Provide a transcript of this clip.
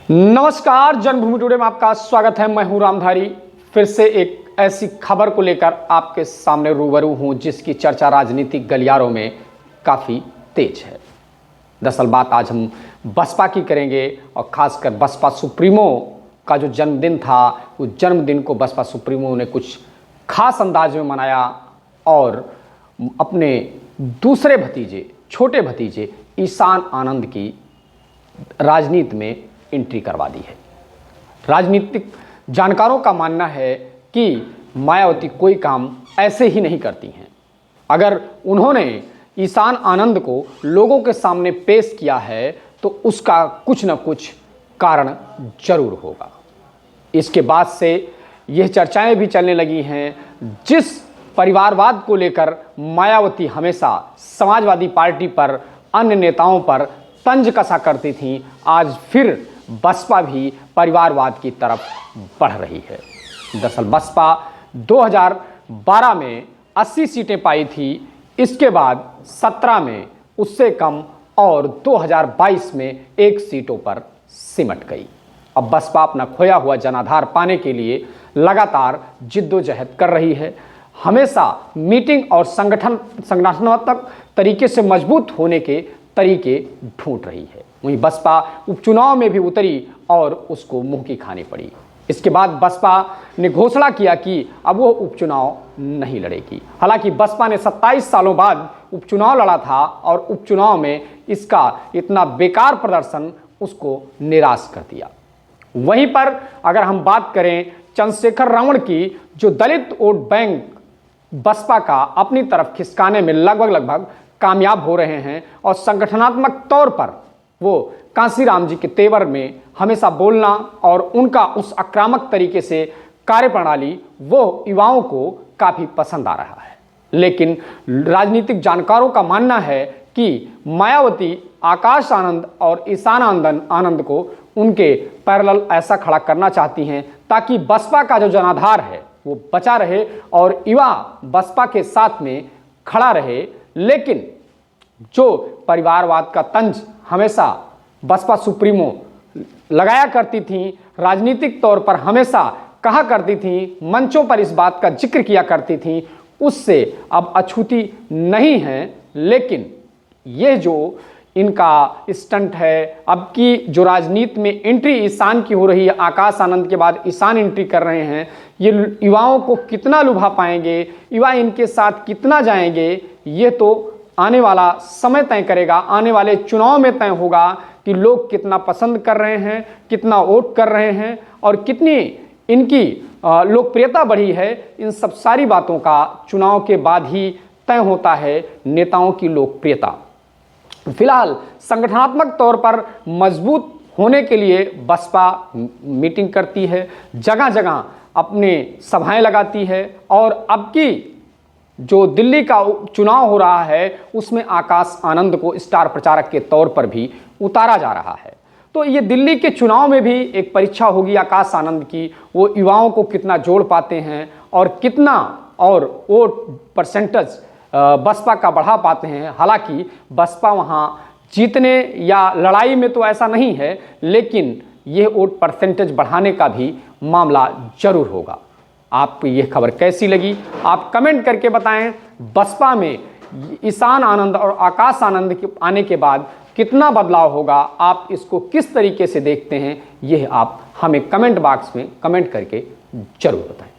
नमस्कार, जन्मभूमि टुडे में आपका स्वागत है। मैं हूं रामधारी। फिर से एक ऐसी खबर को लेकर आपके सामने रूबरू हूं जिसकी चर्चा राजनीतिक गलियारों में काफ़ी तेज है। दरअसल बात आज हम बसपा की करेंगे और खासकर बसपा सुप्रीमो का जो जन्मदिन था, उस जन्मदिन को बसपा सुप्रीमो ने कुछ खास अंदाज में मनाया और अपने दूसरे भतीजे, छोटे भतीजे ईशान आनंद की राजनीति में एंट्री करवा दी है। राजनीतिक जानकारों का मानना है कि मायावती कोई काम ऐसे ही नहीं करती हैं। अगर उन्होंने ईशान आनंद को लोगों के सामने पेश किया है तो उसका कुछ न कुछ कारण जरूर होगा। इसके बाद से यह चर्चाएं भी चलने लगी हैं, जिस परिवारवाद को लेकर मायावती हमेशा समाजवादी पार्टी पर, अन्य नेताओं पर तंज कसा करती थी, आज फिर बसपा भी परिवारवाद की तरफ बढ़ रही है। दरअसल बसपा 2012 में 80 सीटें पाई थी, इसके बाद 17 में उससे कम और 2022 में 1 सीटों पर सिमट गई। अब बसपा अपना खोया हुआ जनाधार पाने के लिए लगातार जिद्दोजहद कर रही है। हमेशा मीटिंग और संगठनात्मक तरीके से मजबूत होने के तरीके ढूंढ रही है। वहीं बसपा उपचुनाव में भी उतरी और उसको मुंह की खानी पड़ी। इसके बाद बसपा ने घोषणा किया कि अब वो उपचुनाव नहीं लड़ेगी। हालांकि बसपा ने 27 सालों बाद उपचुनाव लड़ा था और उपचुनाव में इसका इतना बेकार प्रदर्शन उसको निराश कर दिया। वहीं पर अगर हम बात करें चंद्रशेखर रावण की, जो दलित वोट बैंक बसपा का अपनी तरफ खिसकाने में लगभग कामयाब हो रहे हैं और संगठनात्मक तौर पर वो कांसीराम जी के तेवर में हमेशा बोलना और उनका उस आक्रामक तरीके से कार्यप्रणाली वो युवाओं को काफ़ी पसंद आ रहा है। लेकिन राजनीतिक जानकारों का मानना है कि मायावती आकाश आनंद और ईशान आनंद को उनके पैरेलल ऐसा खड़ा करना चाहती हैं ताकि बसपा का जो जनाधार है वो बचा रहे और युवा बसपा के साथ में खड़ा रहे। लेकिन जो परिवारवाद का तंज हमेशा बसपा सुप्रीमो लगाया करती थी, राजनीतिक तौर पर हमेशा कहा करती थी, मंचों पर इस बात का जिक्र किया करती थी, उससे अब अछूती नहीं है। लेकिन ये जो इनका स्टंट है, अब की जो राजनीति में एंट्री ईशान की हो रही है, आकाश आनंद के बाद ईशान एंट्री कर रहे हैं, ये युवाओं को कितना लुभा पाएंगे, युवा इनके साथ कितना जाएंगे, ये तो आने वाला समय तय करेगा। आने वाले चुनाव में तय होगा कि लोग कितना पसंद कर रहे हैं, कितना वोट कर रहे हैं और कितनी इनकी लोकप्रियता बढ़ी है। इन सब सारी बातों का चुनाव के बाद ही तय होता है नेताओं की लोकप्रियता। फिलहाल संगठनात्मक तौर पर मजबूत होने के लिए बसपा मीटिंग करती है, जगह जगह अपने सभाएं लगाती है और अब की जो दिल्ली का चुनाव हो रहा है उसमें आकाश आनंद को स्टार प्रचारक के तौर पर भी उतारा जा रहा है। तो ये दिल्ली के चुनाव में भी एक परीक्षा होगी आकाश आनंद की, वो युवाओं को कितना जोड़ पाते हैं और कितना और वोट परसेंटेज बसपा का बढ़ा पाते हैं। हालांकि बसपा वहाँ जीतने या लड़ाई में तो ऐसा नहीं है, लेकिन ये वोट परसेंटेज बढ़ाने का भी मामला जरूर होगा। आपको यह खबर कैसी लगी, आप कमेंट करके बताएं। बसपा में ईशान आनंद और आकाश आनंद के आने के बाद कितना बदलाव होगा, आप इसको किस तरीके से देखते हैं, यह आप हमें कमेंट बॉक्स में कमेंट करके जरूर बताएं।